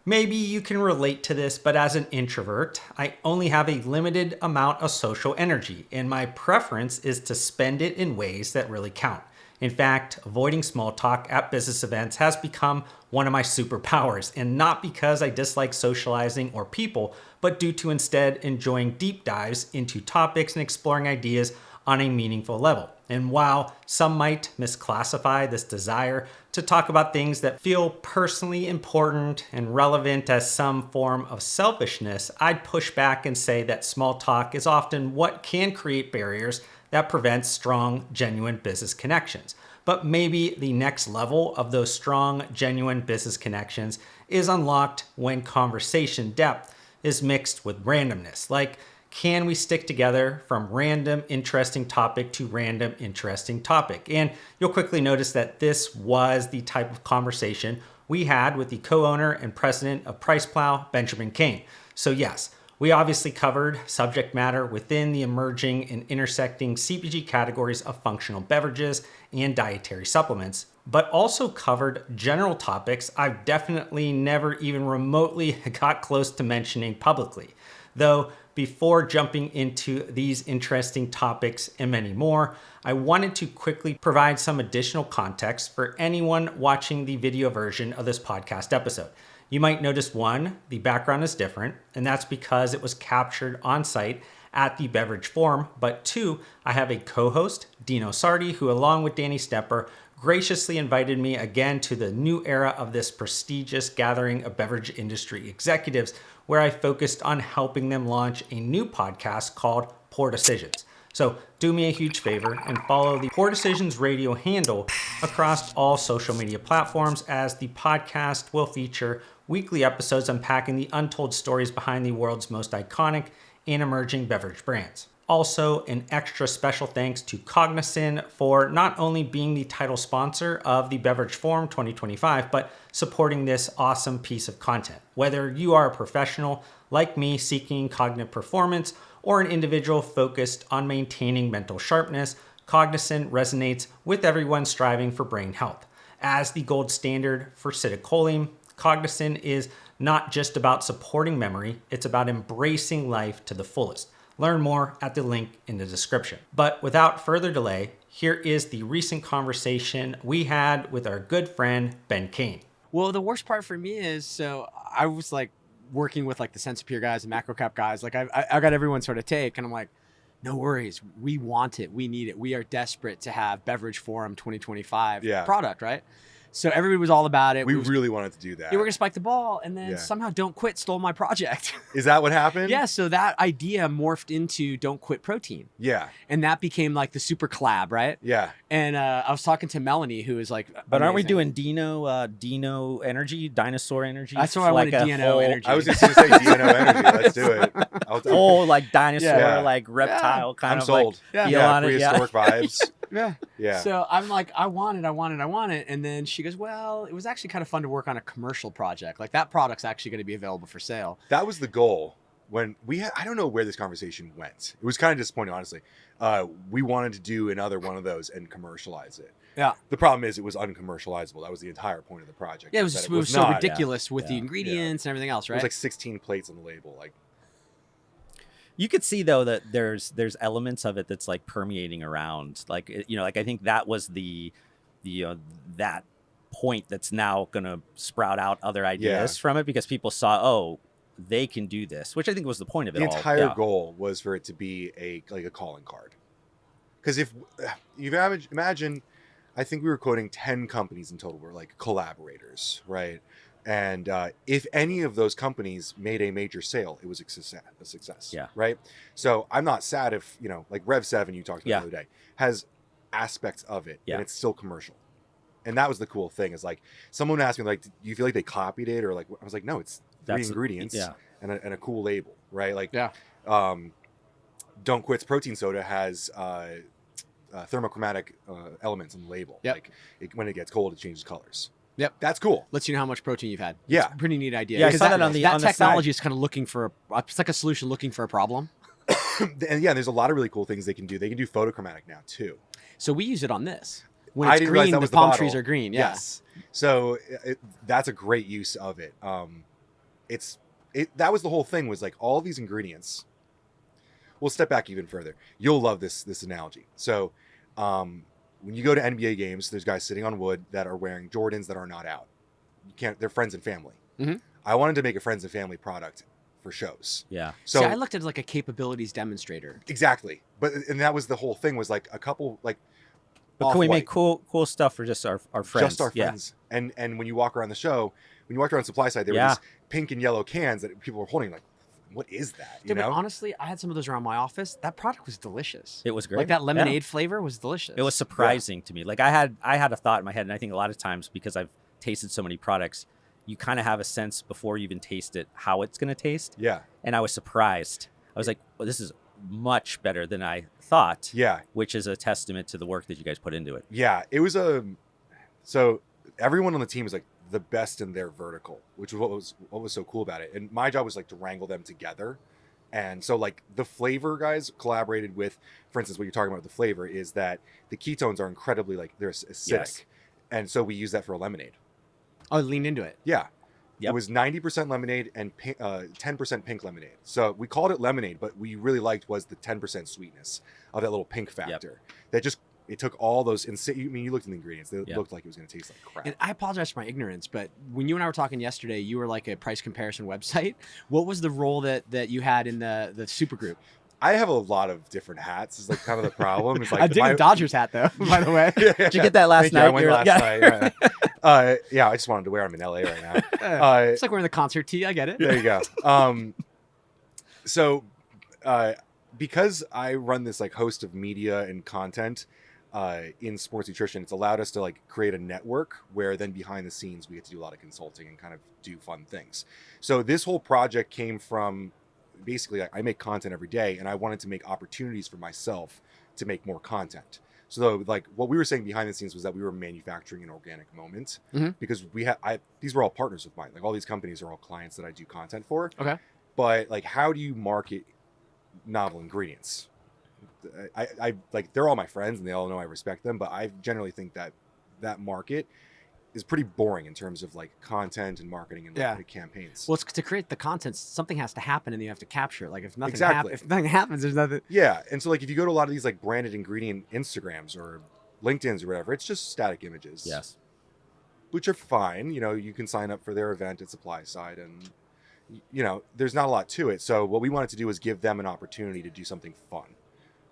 Maybe you can relate to this, but as an introvert, I only have a limited amount of social energy, and my preference is to spend it in ways that really count. In fact, avoiding small talk at business events has become one of my superpowers, and not because I dislike socializing or people, but due to instead enjoying deep dives into topics and exploring ideas on a meaningful level. And while some might misclassify this desire to talk about things that feel personally important and relevant as some form of selfishness, I'd push back and say that small talk is often what can create barriers that prevent strong, genuine business connections. But maybe the next level of those strong, genuine business connections is unlocked when conversation depth is mixed with randomness. Like, can we stick together from random, interesting topic to random, interesting topic? And you'll quickly notice that this was the type of conversation we had with the co-owner and president of PricePlow, Benjamin Kane. So yes, we obviously covered subject matter within the emerging and intersecting CPG categories of functional beverages and dietary supplements, but also covered general topics I've definitely never even remotely got close to mentioning publicly. Though, before jumping into these interesting topics and many more, I wanted to quickly provide some additional context for anyone watching the video version of this podcast episode. You might notice one, the background is different, and that's because it was captured on site at the Beverage Forum, but two, I have a co-host, Dino Sardi, who along with Danny Stepper, graciously invited me again to the new era of this prestigious gathering of beverage industry executives, where I focused on helping them launch a new podcast called Poor Decisions. So do me a huge favor and follow the Poor Decisions radio handle across all social media platforms, as the podcast will feature weekly episodes unpacking the untold stories behind the world's most iconic and emerging beverage brands. Also, an extra special thanks to Cognizant for not only being the title sponsor of the Beverage Forum 2025, but supporting this awesome piece of content. Whether you are a professional like me seeking cognitive performance or an individual focused on maintaining mental sharpness, Cognizant resonates with everyone striving for brain health. As the gold standard for acetylcholine, Cognizant is not just about supporting memory, it's about embracing life to the fullest. Learn more at the link in the description. But without further delay, here is the recent conversation we had with our good friend, Ben Kane. Well, the worst part for me is, so I was like working with like the Sensapure guys and macro cap guys. Like I got everyone sort of take, and I'm like, no worries. We want it. We need it. We are desperate to have Beverage Forum 2025 product, right? So everybody was all about it. We really wanted to do that. You were going to spike the ball, and then somehow Don't Quit stole my project. Is that what happened? Yeah, so that idea morphed into Don't Quit Protein. Yeah. And that became like the super collab, right? Yeah. And I was talking to Melanie, who is like, but aren't we doing Dino Energy, Dinosaur Energy? That's what I wanted, Dino Energy. I was just going to say Dino Energy. Let's do it. Like dinosaur, like reptile kind I'm of sold. like prehistoric vibes. Yeah. So I'm like, I want it. And then she goes, well, it was actually kind of fun to work on a commercial project. Like that product's actually going to be available for sale. That was the goal. When we had, I don't know where this conversation went. It was kind of disappointing, honestly. We wanted to do another one of those and commercialize it. Yeah. The problem is it was uncommercializable. That was the entire point of the project. Yeah, it was so ridiculous with the ingredients and everything else, right? It was like 16 plates on the label. Like, you could see though that there's elements of it that's like permeating around, like like I think that was the that point that's now going to sprout out other ideas from it, because people saw, they can do this, which I think was the point of it. The entire goal was for it to be a calling card. Because if you imagine, I think we were quoting 10 companies in total were like collaborators, right? And if any of those companies made a major sale, it was a success. Yeah. Right. So I'm not sad if, like Rev 7 you talked about the other day has aspects of it and it's still commercial. And that was the cool thing, is like someone asked me, like, do you feel like they copied it? Or like, I was like, no, it's three ingredients and a cool label. Right. Like, Don't Quit's protein soda has thermochromatic elements in the label. Like when it gets cold, it changes colors. Yep. That's cool. Lets you know how much protein you've had. Yeah. It's a pretty neat idea. Yeah, I saw that on the technology side. is kind of looking for it's like a solution looking for a problem. And there's a lot of really cool things they can do. They can do photochromatic now too. So we use it on this. When it's green, the palm trees are green. Yeah. Yes. So that's a great use of it. that was the whole thing, was like all these ingredients. We'll step back even further. You'll love this analogy. So when you go to NBA games, there's guys sitting on wood that are wearing Jordans that are not out. They're friends and family. Mm-hmm. I wanted to make a friends and family product for shows. Yeah. So see, I looked at it like a capabilities demonstrator. Exactly. And that was the whole thing, was like a couple, like, but can we make cool stuff for just our friends? Just our friends. And when you walk around the show, when you walked around supply side, there were these pink and yellow cans that people were holding, like, what is that? You know? But honestly, I had some of those around my office. That product was delicious. It was great. Like that lemonade flavor was delicious. It was surprising to me. Like I had a thought in my head, and I think a lot of times, because I've tasted so many products, you kind of have a sense before you even taste it how it's going to taste. Yeah. And I was surprised. I was like, well, this is much better than I thought. Yeah. Which is a testament to the work that you guys put into it. Yeah. It was so everyone on the team was like the best in their vertical, which was what was so cool about it. And my job was like to wrangle them together. And so like the flavor guys collaborated with, for instance, what you're talking about with the flavor is that the ketones are incredibly, like, they're acidic. Yes. And so we use that for a lemonade. Oh, leaned into it. Yeah. Yep. It was 90% lemonade and 10% pink lemonade. So we called it lemonade, but we really liked was the 10% sweetness of that little pink factor. That just, it took all those, you looked at the ingredients, they looked like it was going to taste like crap. And I apologize for my ignorance, but when you and I were talking yesterday, you were like a price comparison website. What was the role that you had in the super group? I have a lot of different hats. Is like kind of the problem. It's like I dig the Dodgers hat though, by the way. Did you get that last night? I went last night. Yeah, I just wanted to wear them in LA right now. It's like wearing the concert tee. I get it. There you go. So because I run this like host of media and content in sports nutrition, it's allowed us to like create a network where then behind the scenes we get to do a lot of consulting and kind of do fun things. So this whole project came from, basically, I make content every day, and I wanted to make opportunities for myself to make more content. So like what we were saying behind the scenes was that we were manufacturing an organic moment, because these were all partners of mine. Like all these companies are all clients that I do content for. Okay. But like, how do you market novel ingredients? I like, they're all my friends and they all know I respect them, but I generally think that market is pretty boring in terms of like content and marketing and like campaigns. Well, it's to create the content, something has to happen and you have to capture it. Like if nothing Exactly. happens, there's nothing. Yeah. And so like if you go to a lot of these like branded ingredient Instagrams or LinkedIn's or whatever, it's just static images. Yes. Which are fine. You know, you can sign up for their event at supply side and, you know, there's not a lot to it. So what we wanted to do was give them an opportunity to do something fun,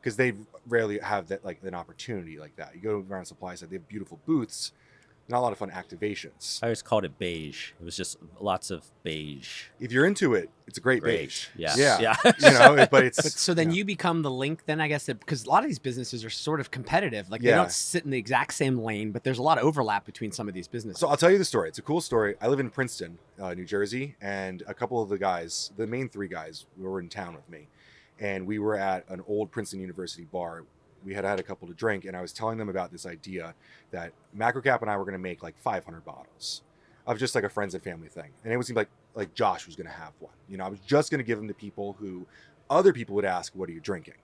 because they rarely have that, like an opportunity like that. You go around supply side, they have beautiful booths, not a lot of fun activations. I always called it beige. It was just lots of beige. If you're into it, it's a great beige. Yeah. Yeah. You know, but it's So then you become the link then, I guess, because a lot of these businesses are sort of competitive. Like they don't sit in the exact same lane, but there's a lot of overlap between some of these businesses. So I'll tell you the story. It's a cool story. I live in Princeton, New Jersey, and a couple of the guys, the main three guys, were in town with me. And we were at an old Princeton University bar. We had a couple to drink, and I was telling them about this idea that Macrocap and I were going to make like 500 bottles of just like a friends and family thing. And it would seem like Josh was going to have one. You know, I was just going to give them to people who other people would ask, what are you drinking?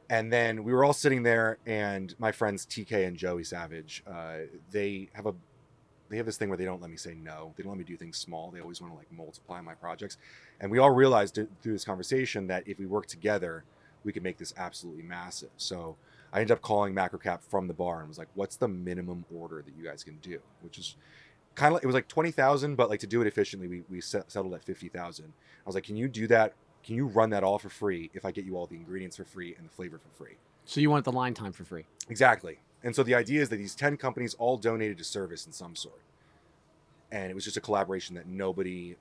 And then we were all sitting there, and my friends TK and Joey Savage, they have this thing where they don't let me say no. They don't let me do things small. They always want to like multiply my projects. And we all realized through this conversation that if we work together, we could make this absolutely massive. So I ended up calling Macrocap from the bar and was like, what's the minimum order that you guys can do? Which is kind of like, it was like 20,000, but like to do it efficiently, we settled at 50,000. I was like, can you do that? Can you run that all for free if I get you all the ingredients for free and the flavor for free? So you want the line time for free. Exactly. And so the idea is that these 10 companies all donated to service in some sort. And it was just a collaboration that nobody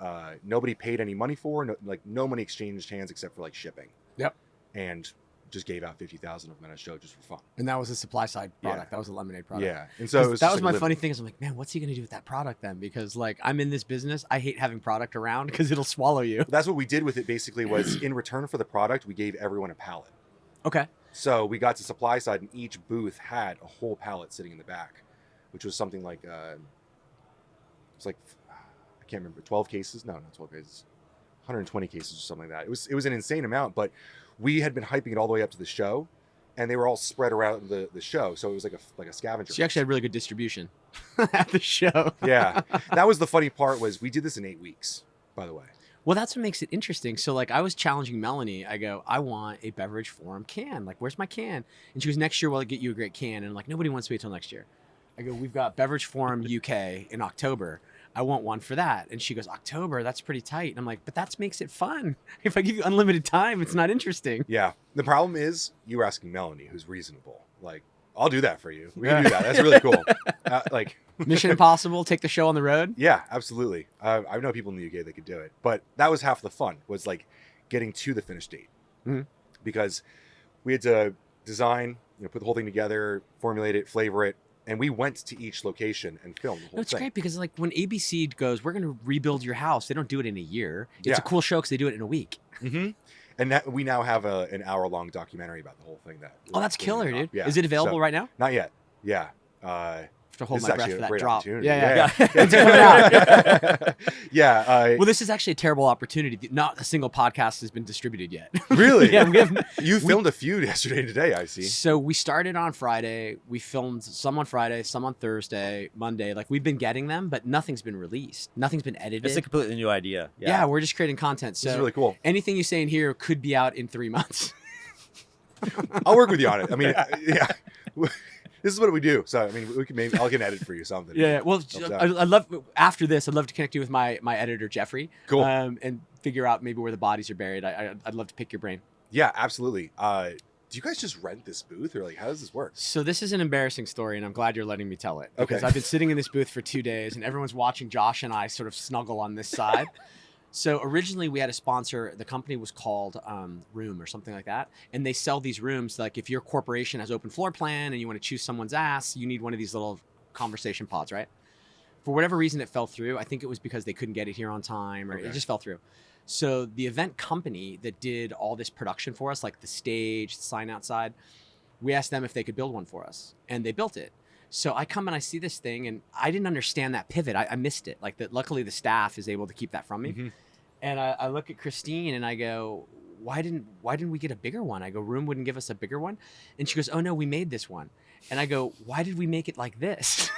paid any money for. No money exchanged hands except for like shipping. Yep. And just gave out 50,000 of them at a show just for fun. And that was a supply side product. Yeah. That was a lemonade product. Yeah. And so that was my funny thing is I'm like, man, what's he going to do with that product then? Because like I'm in this business. I hate having product around because it'll swallow you. That's what we did with it basically was in return for the product, we gave everyone a pallet. Okay. So we got to supply side and each booth had a whole pallet sitting in the back, which was something like, it's like, I can't remember, 12 cases? No, not 12 cases. 120 cases or something like that. It was an insane amount, but we had been hyping it all the way up to the show, and they were all spread around the show. So it was like a scavenger. So you actually had really good distribution at the show. Yeah. That was the funny part was we did this in 8 weeks. by the way. Well, that's what makes it interesting. So, like, I was challenging Melanie. I go, I want a Beverage Forum can. Like, where's my can? And she goes, next year we'll get you a great can. And I'm like, nobody wants to wait till next year. I go, we've got Beverage Forum UK in October. I want one for that. And she goes, October, that's pretty tight. And I'm like, but that makes it fun. If I give you unlimited time, it's not interesting. Yeah. The problem is you were asking Melanie, who's reasonable. Like, I'll do that for you. We can do that. That's really cool. Like Mission Impossible, take the show on the road. Yeah, absolutely. I know people in the UK that could do it, but that was half the fun, was like getting to the finish date, because we had to design, put the whole thing together, formulate it, flavor it, and we went to each location and filmed the whole thing. It's great because like when ABC goes, we're going to rebuild your house. They don't do it in a year. It's a cool show because they do it in a week. And that, we now have an hour-long documentary about the whole thing. That's killer, dude. Yeah. Is it available right now? Not yet. Yeah. To hold This my is breath actually for a that great drop. opportunity. Yeah. It's coming out. Yeah. Well, this is actually a terrible opportunity. Not a single podcast has been distributed yet. Really? Yeah, we have. You filmed a few yesterday and today, I see. So we started on Friday. We filmed some on Friday, some on Thursday, Monday. Like we've been getting them, but nothing's been released. Nothing's been edited. It's a completely new idea. Yeah, we're just creating content. So this is really cool. Anything you say in here could be out in 3 months. I'll work with you on it. I mean, yeah. This is what we do. So I mean, I can edit for you something. Yeah. Well, I'd love after this. I'd love to connect you with my editor Jeffrey. Cool. And figure out maybe where the bodies are buried. I'd love to pick your brain. Yeah, absolutely. Do you guys just rent this booth, or like how does this work? So this is an embarrassing story, and I'm glad you're letting me tell it because Okay. I've been sitting in this booth for 2 days, and everyone's watching Josh and I sort of snuggle on this side. So originally we had a sponsor. The company was called Room or something like that. And they sell these rooms. Like if your corporation has open floor plan and you want to choose someone's ass, you need one of these little conversation pods, right? For whatever reason, it fell through. I think it was because they couldn't get it here on time or it just fell through. So the event company that did all this production for us, like the stage, the sign outside, we asked them if they could build one for us. And they built it. So I come and I see this thing and I didn't understand that pivot. I missed it. Like that. Luckily the staff is able to keep that from me. And I look at Christine and I go, why didn't we get a bigger one? I go, Room wouldn't give us a bigger one. And she goes, oh no, we made this one. And I go, why did we make it like this?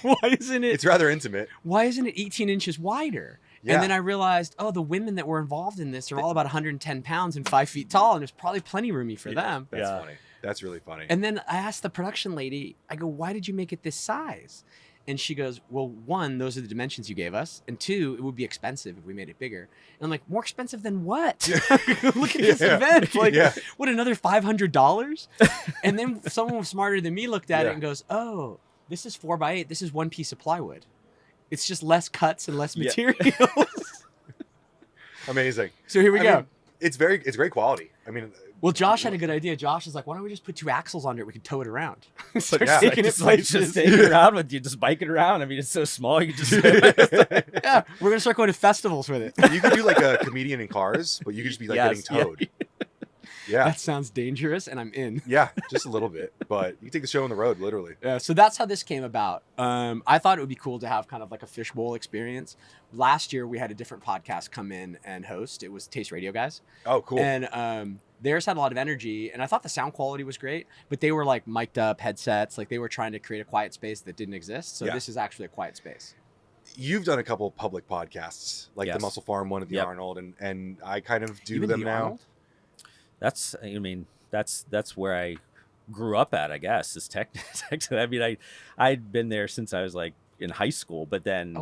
Why isn't it? It's rather intimate. Why isn't it 18 inches wider? Yeah. And then I realized, oh, the women that were involved in this are all about 110 pounds and 5 feet tall. And there's probably plenty roomy for them. That's funny. That's really funny. And then I asked the production lady, I go, why did you make it this size? And she goes, well, 1, those are the dimensions you gave us. And 2, it would be expensive if we made it bigger. And I'm like, more expensive than what? Look at this event. Like, what, another $500? And then someone smarter than me looked at it and goes, oh, this is 4x8. This is one piece of plywood. It's just less cuts and less materials. Amazing. So here we go. Mean, it's great quality. I mean, well, Josh had a good idea. Josh is like, why don't we just put 2 axles under it? We can tow it around. Start taking it places. Just take it around with you, just bike it around. I mean, it's so small. You can just yeah, we're gonna start going to festivals with it. You could do like a comedian in Cars, but you could just be like getting towed. Yeah. That sounds dangerous, and I'm in. Yeah, just a little bit, but you can take the show on the road, literally. Yeah, so that's how this came about. I thought it would be cool to have kind of like a fishbowl experience. Last year, we had a different podcast come in and host. It was Taste Radio Guys. Oh, cool. And theirs had a lot of energy, and I thought the sound quality was great, but they were like mic'd up headsets. Like they were trying to create a quiet space that didn't exist. So this is actually a quiet space. You've done a couple of public podcasts, like the Muscle Farm one at the Arnold, and I kind of do them now. Arnold? That's where I grew up at, I guess, is technically. I mean, I'd been there since I was like in high school, but then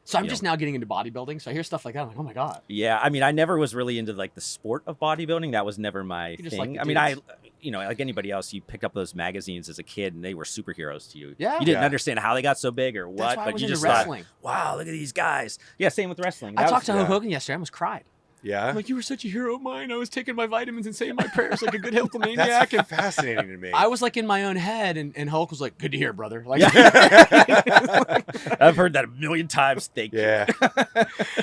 so I'm just now getting into bodybuilding, so I hear stuff like that. I'm like, oh my god. Yeah, I mean, I never was really into like the sport of bodybuilding. That was never my thing. I mean, like anybody else, you picked up those magazines as a kid, and they were superheroes to you. Yeah, you didn't understand how they got so big or what, but you just wrestling. thought, wow, look at these guys. Yeah, same with wrestling. I talked to Hulk Hogan yesterday. I almost cried. Yeah. I'm like, you were such a hero of mine. I was taking my vitamins and saying my prayers like a good Hulkamaniac. That's fascinating to me. I was like in my own head, and Hulk was like, good to hear, brother. Like, I've heard that a million times. Thank you. I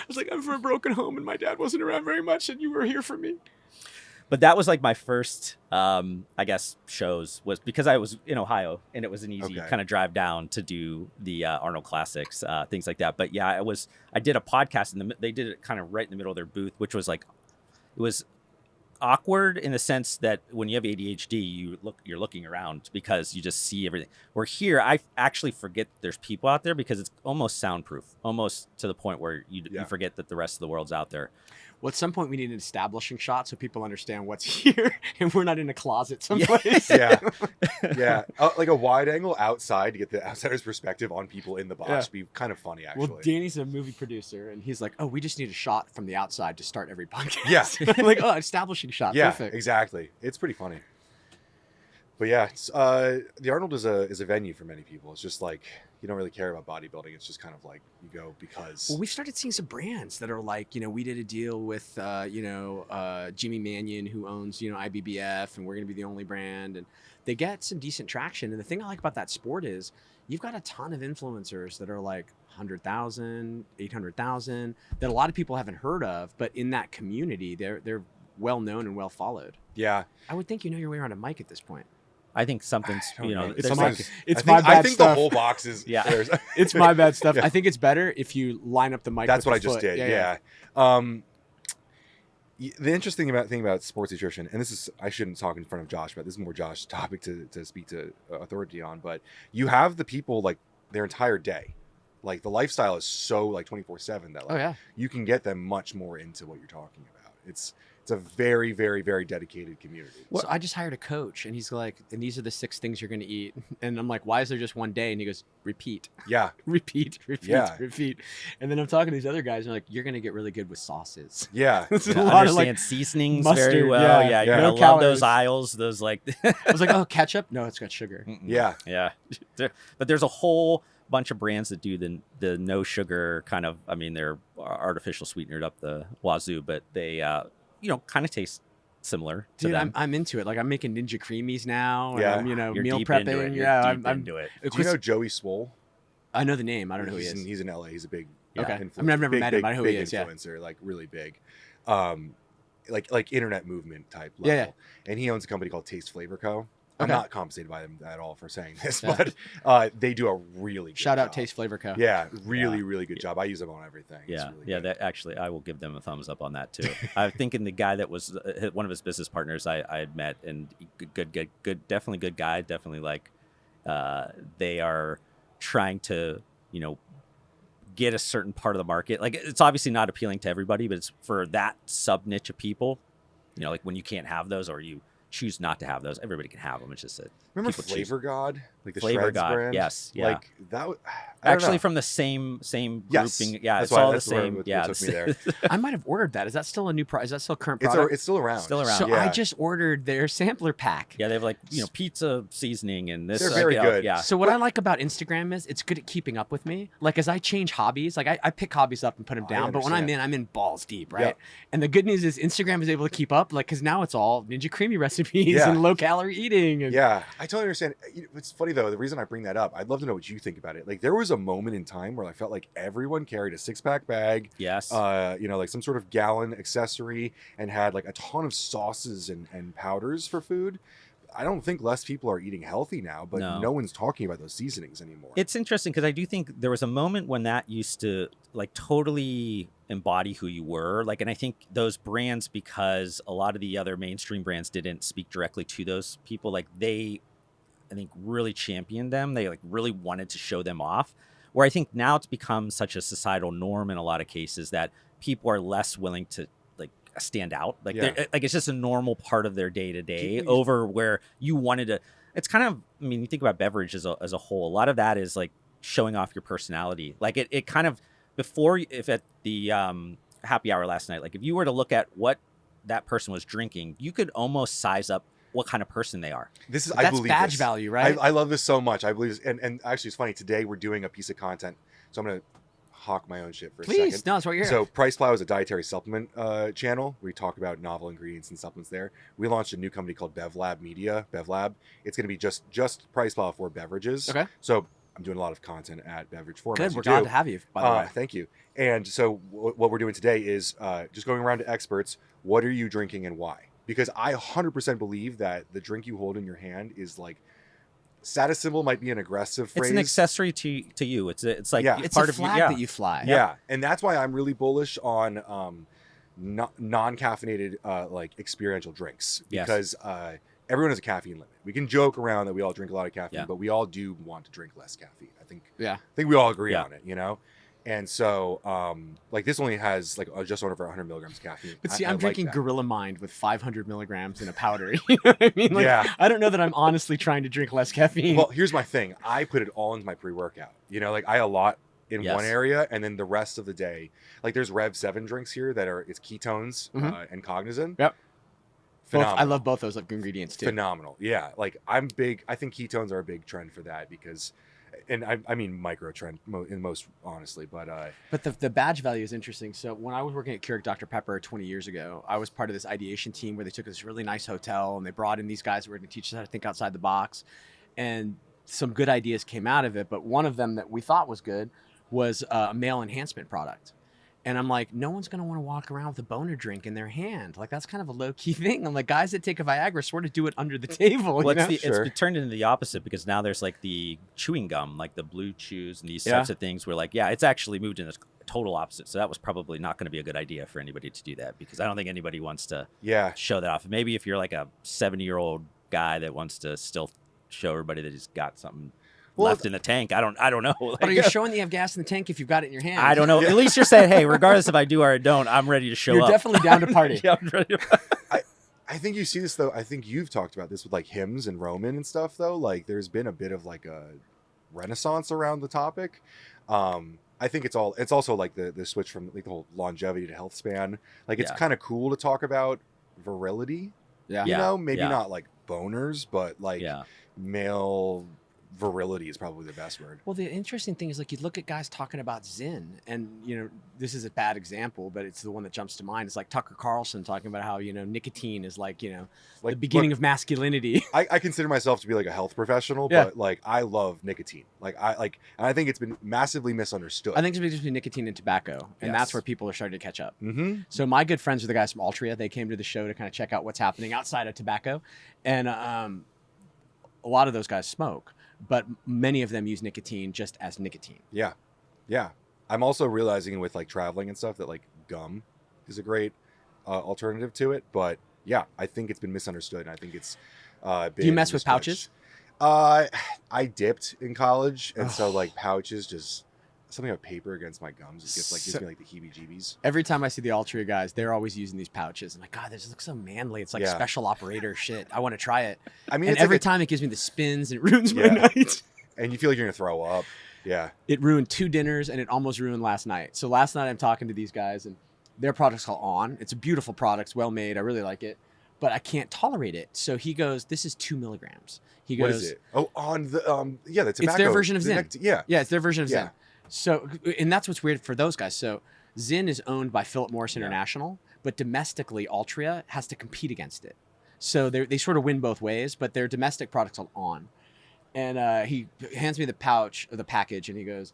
was like, I'm from a broken home, and my dad wasn't around very much, and you were here for me. But that was like my first, I guess, shows was because I was in Ohio and it was an easy kind of drive down to do the Arnold Classics, things like that. But yeah, I did a podcast and they did it kind of right in the middle of their booth, which was like, it was awkward in the sense that when you have ADHD, you're looking around because you just see everything. Where here, I actually forget there's people out there because it's almost soundproof, almost to the point where you forget that the rest of the world's out there. Well, at some point we need an establishing shot so people understand what's here and we're not in a closet someplace. Yeah. Like a wide angle outside to get the outsider's perspective on people in the box would be kind of funny, actually. Well, Danny's a movie producer and he's like, oh, we just need a shot from the outside to start every podcast. Yeah. I'm like, oh, establishing shot. Yeah, Perfect. exactly. It's pretty funny. But yeah, it's, the Arnold is a venue for many people. It's just like, you don't really care about bodybuilding. It's just kind of like you go because. Well, we started seeing some brands that are like, we did a deal with, Jimmy Mannion, who owns, IBBF, and we're going to be the only brand. And they get some decent traction. And the thing I like about that sport is you've got a ton of influencers that are like 100,000, 800,000 that a lot of people haven't heard of. But in that community, they're well known and well followed. Yeah. I would think you know your way around a mic at this point. I think something's, It's my bad I think stuff. the whole box is. Yeah. It's my bad stuff. Yeah. I think it's better if you line up the mic. That's with what the I just foot. did. Yeah. The interesting thing about sports nutrition, and this is, I shouldn't talk in front of Josh, but this is more Josh's topic to speak to authority on. But you have the people like their entire day, like the lifestyle is so like 24/7 that like you can get them much more into what you're talking about. It's a very, very, very dedicated community. So I just hired a coach and he's like, and these are the 6 things you're going to eat. And I'm like, why is there just one day? And he goes, repeat. Yeah. repeat. Yeah. Repeat. And then I'm talking to these other guys and they're like, you're going to get really good with sauces. Yeah. It's a Yeah, lot of understand like seasonings mustard, very well. yeah. You're No gonna love calories. those aisles. Those like. I was like, oh, ketchup? No, it's got sugar. Yeah. Yeah. But there's a whole bunch of brands that do the no sugar kind of. I mean, they're artificial sweetener up the wazoo, but they kind of taste similar to Dude, them. I'm into it. Like I'm making Ninja Creamies now. And Yeah. I'm, You're meal deep prepping. into it. You're Yeah, deep I'm into it. Do you know Joey Swole? I know the name. I don't know who he is. He's in LA. He's a big Okay. influencer. I mean, I've never met him. Big, I know who he big is. Yeah. Influencer, like really big, like internet movement type level. Yeah. And he owns a company called Taste Flavor Co. Okay. I'm not compensated by them at all for saying this, Yeah. but they do a really good Shout out job. Taste Flavor Co. Yeah, really good job. I use them on everything. It's Yeah, really yeah. good. That actually, I will give them a thumbs up on that too. I'm thinking the guy that was one of his business partners I had met, and good, definitely good guy. Definitely like they are trying to get a certain part of the market. Like it's obviously not appealing to everybody, but it's for that sub niche of people. Like when you can't have those or you choose not to have those, everybody can have them. It's just that Remember people Flavor God, like the Flavor Shreds God, brand? yes, yeah. Like that. I don't actually know. from the same Yes. grouping. Yeah, That's it's all the that's where same. what Yeah, took me there. I might have ordered that. Is that still a new price? Is that still a current product? It's still around. Still around. So Yeah. I just ordered their sampler pack. Yeah, they have like pizza seasoning and this. They're very good. Yeah. So what I like about Instagram is it's good at keeping up with me. Like as I change hobbies, like I pick hobbies up and put them I down. But when understand. I'm in balls deep, right? Yep. And the good news is Instagram is able to keep up, like because now it's all Ninja Creamy recipes Yeah. and low calorie eating. And Yeah, I totally understand. It's funny though. The reason I bring that up, I'd love to know what you think about it. Like there was a moment in time where I felt like everyone carried a 6-pack bag, Yes. like some sort of gallon accessory, and had like a ton of sauces and powders for food. I don't think less people are eating healthy now, but no one's talking about those seasonings anymore. It's interesting because I do think there was a moment when that used to like totally embody who you were. Like, and I think those brands, because a lot of the other mainstream brands didn't speak directly to those people, like they, I think, really championed them. They like really wanted to show them off. Where I think now it's become such a societal norm in a lot of cases that people are less willing to like stand out. Like, Yeah. like it's just a normal part of their day to day over where you wanted to. It's kind of, I mean, you think about beverage as a whole. A lot of that is like showing off your personality. Like it kind of before, if at the happy hour last night, like if you were to look at what that person was drinking, you could almost size up what kind of person they are. This is, That's I believe badge this. value, right? I love this so much. I believe this. And actually, it's funny. Today we're doing a piece of content, so I'm gonna hawk my own shit for a Please, second. no, that's what you're here. So PricePlow is a dietary supplement channel. We talk about novel ingredients and supplements there. We launched a new company called BevLab. It's going to be just PricePlow for beverages. Okay. So I'm doing a lot of content at beverage formats. Good, we're glad to have you, by the way. Thank you. And so what we're doing today is just going around to experts. What are you drinking and why? Because I 100% believe that the drink you hold in your hand is like, status symbol might be an aggressive phrase. It's an accessory to you. It's like Yeah. It's part a of flag you. Yeah. that you fly. Yeah, and that's why I'm really bullish on non-caffeinated like experiential drinks, because everyone has a caffeine limit. We can joke around that we all drink a lot of caffeine, but we all do want to drink less caffeine. I think we all agree on it, you know? And so, like this only has like just over 100 milligrams of caffeine. But see, I'm drinking Gorilla Mind with 500 milligrams in a powder. You know what I mean? I don't know that I'm honestly trying to drink less caffeine. Well, here's my thing. I put it all into my pre-workout. You know, like I allot in one area, and then the rest of the day, like there's Rev 7 drinks here that are, it's ketones and cognizant. Yep. I love both those like ingredients too. Phenomenal. Yeah. Like I think ketones are a big trend for that because, and I mean micro trend in most honestly, but the badge value is interesting. So when I was working at Keurig Dr. Pepper 20 years ago, I was part of this ideation team where they took this really nice hotel and they brought in these guys who were going to teach us how to think outside the box, and some good ideas came out of it. But one of them that we thought was good was a male enhancement product. And I'm like, no one's going to want to walk around with a boner drink in their hand. Like, that's kind of a low-key thing. I'm like, guys that take a Viagra sort of do it under the table. Well, you know? it's turned into the opposite because now there's like the chewing gum, like the Blue Chews and these types of things where like, it's actually moved in a total opposite. So that was probably not going to be a good idea for anybody to do that because I don't think anybody wants to show that off. Maybe if you're like a 70-year-old guy that wants to still show everybody that he's got something left in the tank. I don't know. But are you showing that you have gas in the tank if you've got it in your hand? I don't know. At least you're saying, hey, regardless if I do or I don't, I'm ready to show up. You're definitely down to party. I'm ready to I think you see this though. I think you've talked about this with like hymns and Roman and stuff though. Like there's been a bit of like a renaissance around the topic. I think it's also like the switch from like the whole longevity to health span. Like it's kind of cool to talk about virility. Yeah. You know, maybe not like boners, but like male virility is probably the best word. Well, the interesting thing is like you look at guys talking about Zen, and you know this is a bad example, but it's the one that jumps to mind. It's like Tucker Carlson talking about how nicotine is like the beginning of masculinity. I consider myself to be like a health professional, but like I love nicotine. And I think it's been massively misunderstood. I think it's between nicotine and tobacco, and that's where people are starting to catch up. Mm-hmm. So my good friends are the guys from Altria. They came to the show to kind of check out what's happening outside of tobacco, and a lot of those guys smoke. But many of them use nicotine just as nicotine. Yeah. I'm also realizing with like traveling and stuff that like gum is a great alternative to it. But yeah, I think it's been misunderstood. And I think it's Do you mess with pouches? I dipped in college, and so like pouches just something about paper against my gums gives me like the heebie-jeebies. Every time I see the Altria guys, they're always using these pouches. I'm like, God, this looks so manly. It's like special operator shit. I want to try it. I mean, and every time it gives me the spins and it ruins my night. And you feel like you're gonna throw up. Yeah. It ruined 2 dinners and it almost ruined last night. So last night I'm talking to these guys and their product's called On. It's a beautiful product, it's well made. I really like it, but I can't tolerate it. So he goes, "This is 2 milligrams." He goes, "What is it?" Oh, On the the tobacco. It's their version of Zen. Yeah, it's their version of Zen. So, and that's what's weird for those guys. So Zyn is owned by Philip Morris International, but domestically Altria has to compete against it. So they sort of win both ways, but their domestic product's On. And he hands me the pouch of the package and he goes,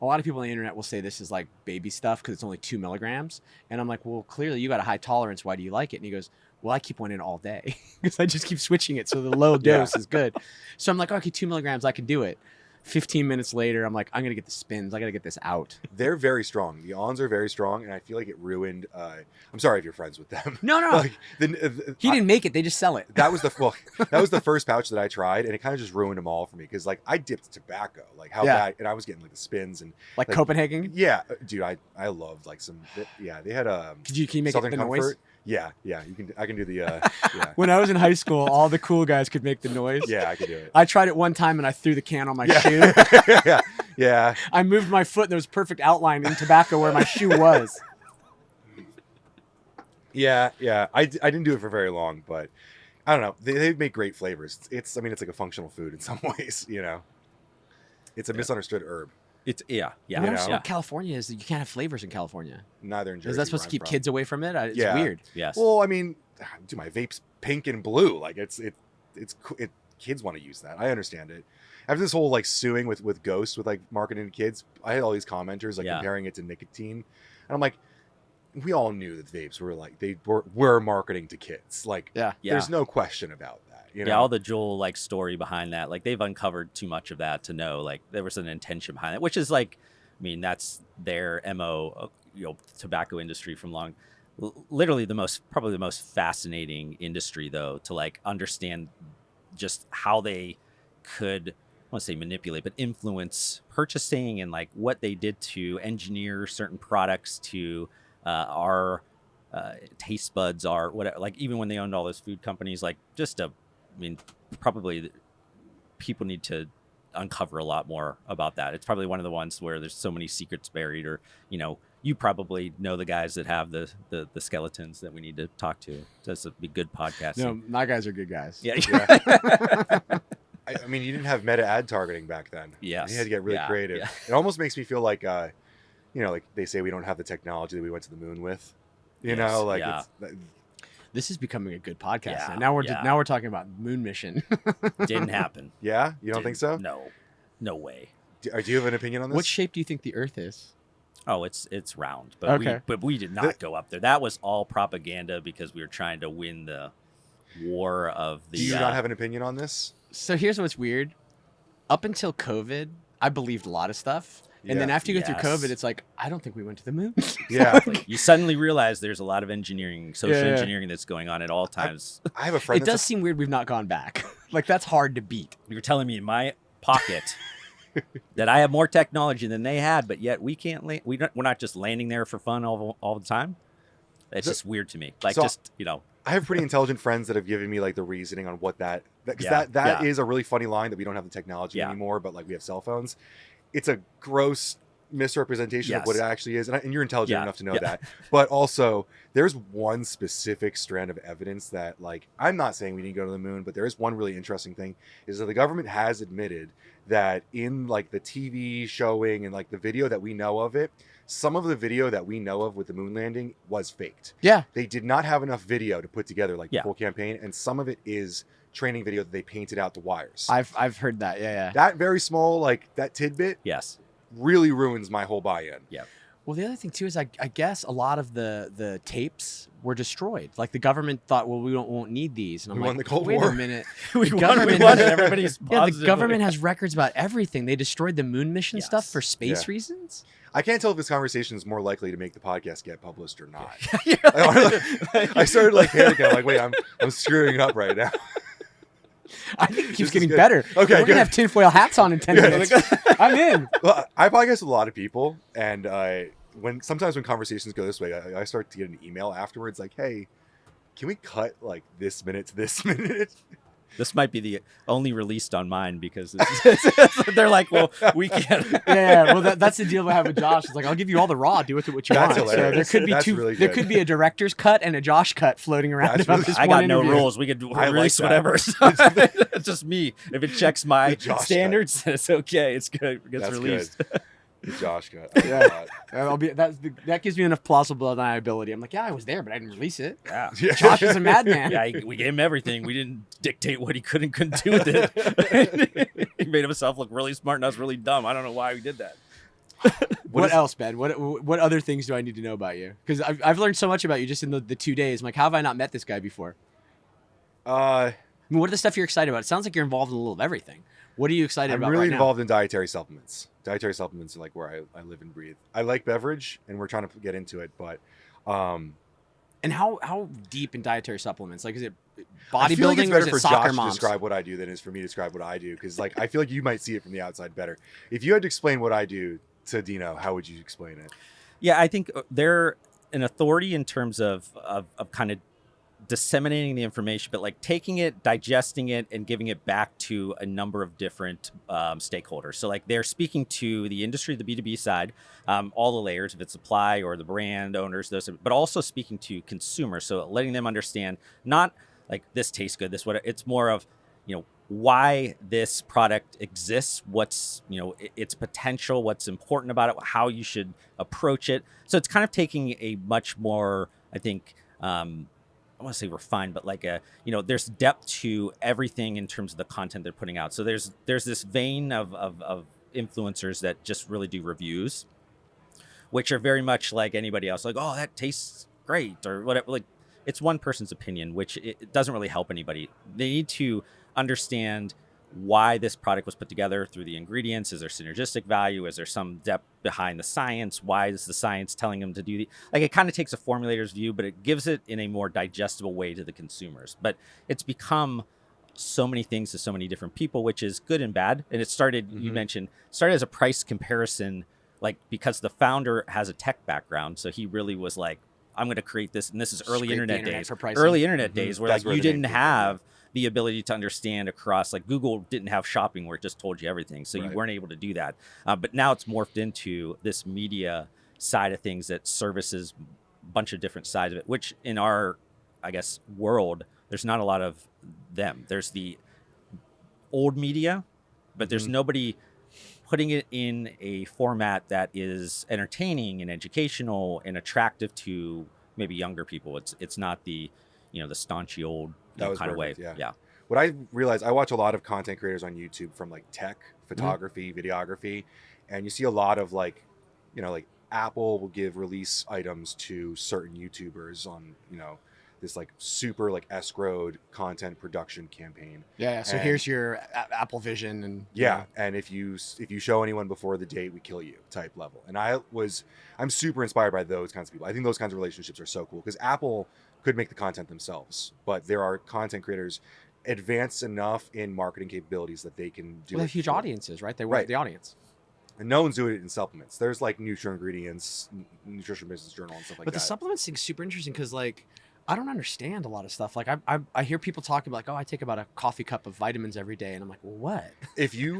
a lot of people on the internet will say this is like baby stuff because it's only 2 milligrams. And I'm like, well, clearly you got a high tolerance. Why do you like it? And he goes, well, I keep one in all day because I just keep switching it. So the low dose is good. So I'm like, okay, 2 milligrams, I can do it. 15 minutes later, I'm like, I'm going to get the spins. I got to get this out. They're very strong. The Ons are very strong, and I feel like it ruined... I'm sorry if you're friends with them. No. Like, he didn't make it. They just sell it. That was the first pouch that I tried, and it kind of just ruined them all for me because, like, I dipped tobacco. Like, how bad... And I was getting, like, the spins and... Like Copenhagen? Yeah. Dude, I loved, like, some... Yeah, they had Can you make Southern it the Comfort. noise? Yeah. I can do the... Yeah. When I was in high school, all the cool guys could make the noise. Yeah, I could do it. I tried it one time, and I threw the can on my shoe. Yeah. I moved my foot, and there was perfect outline in tobacco where my shoe was. Yeah. I didn't do it for very long, but I don't know. They make great flavors. It's like a functional food in some ways, you know. It's a misunderstood herb. It's California is that you can't have flavors in California. Neither in Jersey. Is that supposed to keep kids away from it? It's weird. Yes. Well, I mean, dude, my vape's pink and blue. Like it's kids want to use that. I understand it. After this whole like suing with Ghost with like marketing to kids, I had all these commenters like comparing it to nicotine, and I'm like, we all knew that vapes were like they were marketing to kids. Like, there's no question about that. You know? Yeah, all the Joel like story behind that, like they've uncovered too much of that to know like there was an intention behind it, which is like, I mean, that's their MO, tobacco industry from long. literally probably the most fascinating industry, though, to like understand just how they could, I want to say manipulate, but influence purchasing and like what they did to engineer certain products to our taste buds, are whatever. Like even when they owned all those food companies, like I mean, probably people need to uncover a lot more about that. It's probably one of the ones where there's so many secrets buried, or you probably know the guys that have the skeletons that we need to talk to. That's a good podcast. No, my guys are good guys. Yeah. I mean, you didn't have meta ad targeting back then. Yes. You had to get really creative. Yeah. It almost makes me feel like, like they say we don't have the technology that we went to the moon with. This is becoming a good podcast. Yeah. Now we're talking about moon mission. Didn't happen. Yeah, you don't think so? No way. Do you have an opinion on this? What shape do you think the Earth is? Oh, it's round, but we did not go up there. That was all propaganda because we were trying to win the war of the. Do you not have an opinion on this? So here's what's weird. Up until COVID, I believed a lot of stuff. And then after you go through COVID, it's like, I don't think we went to the moon. Yeah. You suddenly realize there's a lot of engineering, social engineering that's going on at all times. I have a friend. It does seem weird we've not gone back. Like, that's hard to beat. You're telling me in my pocket that I have more technology than they had, but yet we can't land. We're not just landing there for fun all the time. It's just weird to me. Like, I have pretty intelligent friends that have given me like the reasoning on what that is a really funny line, that we don't have the technology anymore, but like we have cell phones. It's a gross misrepresentation of what it actually is, and you're intelligent enough to know that. But also, there's one specific strand of evidence that, like, I'm not saying we need to go to the moon, but there is one really interesting thing, is that the government has admitted that in like the TV showing and like the video that we know of it, some of the video that we know of with the moon landing was faked. Yeah. They did not have enough video to put together like the full campaign, and some of it is training video that they painted out to wires. I've heard that. Yeah. That very small, like that tidbit, really ruins my whole buy-in. Yeah. Well, the other thing too is I guess a lot of the tapes were destroyed. Like the government thought, well, we won't need these, and I'm won the Cold wait War. a minute. we won it. Everybody's the government has records about everything. They destroyed the moon mission stuff for space reasons. I can't tell if this conversation is more likely to make the podcast get published or not. I started like panicking. Like, wait, I'm screwing it up right now. I think it keeps getting better. Okay, we're gonna have tinfoil hats on in 10 minutes. I'm in. Well, I podcast with a lot of people, and sometimes when conversations go this way, I start to get an email afterwards, like, "Hey, can we cut like this minute to this minute?" This might be the only released on mine because they're like, well, we can't. Yeah, well, that's the deal I have with Josh. It's like, I'll give you all the raw, do with it what you want. Hilarious. So there could be there could be a director's cut and a Josh cut floating around about this I one got interview. no rules. We could release whatever. So it's just me. If it checks my standards, it's okay. It's good. It gets released. Good. The Josh cut. That gives me enough plausible deniability. I'm like, yeah, I was there, but I didn't release it. Yeah. Josh is a madman. Yeah, we gave him everything. We didn't dictate what he could and couldn't do with it. He made himself look really smart and us really dumb. I don't know why we did that. What else, Ben? What other things do I need to know about you? Because I've learned so much about you just in the 2 days. I'm like, how have I not met this guy before? I mean, what are the stuff you're excited about? It sounds like you're involved in a little of everything. What are you excited about? I'm really right involved now? in dietary supplements. Dietary supplements are like where I live and breathe. I like beverage, and we're trying to get into it, but and how deep in dietary supplements? Like, is it I feel like it's bodybuilding or better is it for soccer Josh moms? to describe what I do than it is for me to describe what I do, because like I feel like you might see it from the outside better. If you had to explain what I do to Dino, how would you explain it? Yeah, I think they're an authority in terms of kind of disseminating the information, but like taking it, digesting it, and giving it back to a number of different stakeholders. So like they're speaking to the industry, the B2B side, all the layers, if it's supply or the brand owners, those, but also speaking to consumers. So letting them understand not like this tastes good, this what it's more of, why this product exists, what's, its potential, what's important about it, how you should approach it. So it's kind of taking a much more, I think, I want to say refined, but like there's depth to everything in terms of the content they're putting out. So there's this vein of influencers that just really do reviews, which are very much like anybody else, like, oh, that tastes great or whatever. Like it's one person's opinion, which it doesn't really help anybody. They need to understand why this product was put together through the ingredients. Is there synergistic value? Is there some depth behind the science? Why is the science telling them to do like it kind of takes a formulator's view, but it gives it in a more digestible way to the consumers. But it's become so many things to so many different people, which is good and bad. And it started, you mentioned, started as a price comparison, like because the founder has a tech background. So he really was like, I'm going to create this. And this is early internet days, early internet days where That's like where you the name didn't came from, have the ability to understand across, like Google didn't have shopping where it just told you everything. So you weren't able to do that. But now it's morphed into this media side of things that services a bunch of different sides of it, which in our, I guess, world, there's not a lot of them. There's the old media, but there's nobody putting it in a format that is entertaining and educational and attractive to maybe younger people. It's not the, the staunchy old kind of way. Yeah. What I realized, I watch a lot of content creators on YouTube from like tech, photography, videography, and you see a lot of like Apple will give release items to certain YouTubers on, this like super like escrowed content production campaign. Yeah. So here's your Apple Vision and and if you show anyone before the date, we kill you type level. And I'm super inspired by those kinds of people. I think those kinds of relationships are so cool because Apple could make the content themselves, but there are content creators advanced enough in marketing capabilities that they can do. Well, they have huge audiences, right? They work the audience. And no one's doing it in supplements. There's like NutraIngredients, Nutrition Business Journal, and stuff like that. But the supplements thing is super interesting because like I don't understand a lot of stuff. Like I hear people talking about like, oh, I take about a coffee cup of vitamins every day, and I'm like, well, what?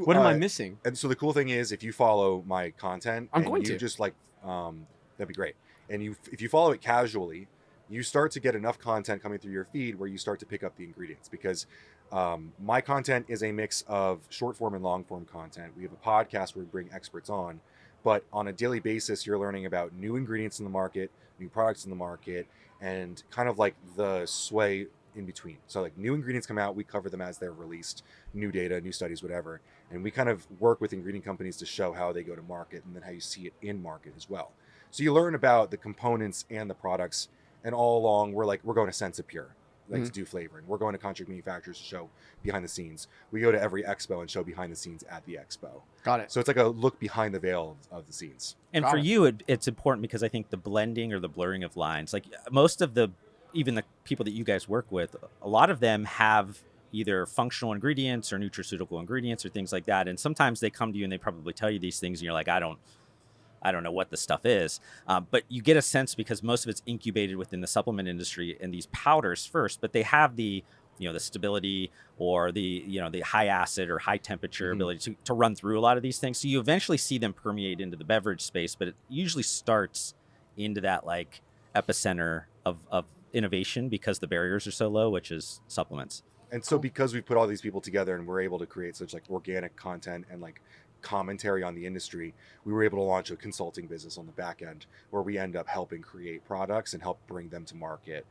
What am I missing? And so the cool thing is, if you follow my content, I'm going to just like that'd be great. And if you follow it casually, you start to get enough content coming through your feed where you start to pick up the ingredients because my content is a mix of short form and long form content. We have a podcast where we bring experts on, but on a daily basis, you're learning about new ingredients in the market, new products in the market, and kind of like the sway in between. So like new ingredients come out, we cover them as they're released, new data, new studies, whatever. And we kind of work with ingredient companies to show how they go to market and then how you see it in market as well. So you learn about the components and the products. And all along, we're going to Sensapure, to do flavoring. We're going to contract manufacturers to show behind the scenes. We go to every expo and show behind the scenes at the expo. Got it. So it's like a look behind the veil of the scenes. And for you, it's important because I think the blending or the blurring of lines, like most of even the people that you guys work with, a lot of them have either functional ingredients or nutraceutical ingredients or things like that. And sometimes they come to you and they probably tell you these things and you're like, I don't know what the stuff is, but you get a sense because most of it's incubated within the supplement industry and these powders first, but they have the stability or the high acid or high temperature ability to run through a lot of these things. So you eventually see them permeate into the beverage space, but it usually starts into that like epicenter of innovation because the barriers are so low, which is supplements. And so because we put all these people together and we're able to create such like organic content and like commentary on the industry, we were able to launch a consulting business on the back end where we end up helping create products and help bring them to market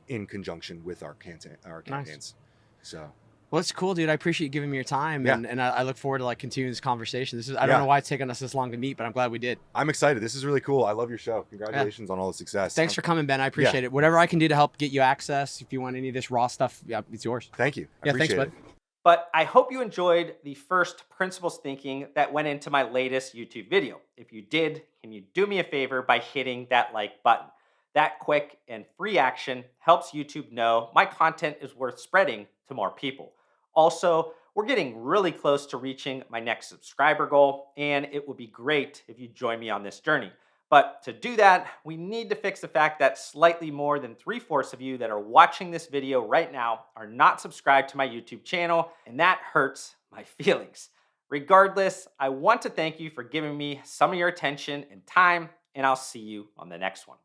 in conjunction with our campaigns. Nice. So well, it's cool, dude. I appreciate you giving me your time, and I look forward to like continuing this conversation. I don't know why it's taken us this long to meet, but I'm glad we did. I'm excited. This is really cool. I love your show. Congratulations on all the success. Thanks for coming, Ben. I appreciate it. Whatever I can do to help get you access, if you want any of this raw stuff, it's yours. Thank you. I appreciate thanks, it. bud. But I hope you enjoyed the first principles thinking that went into my latest YouTube video. If you did, can you do me a favor by hitting that like button? That quick and free action helps YouTube know my content is worth spreading to more people. Also, we're getting really close to reaching my next subscriber goal, and it would be great if you join me on this journey. But to do that, we need to fix the fact that slightly more than 3/4 of you that are watching this video right now are not subscribed to my YouTube channel, and that hurts my feelings. Regardless, I want to thank you for giving me some of your attention and time, and I'll see you on the next one.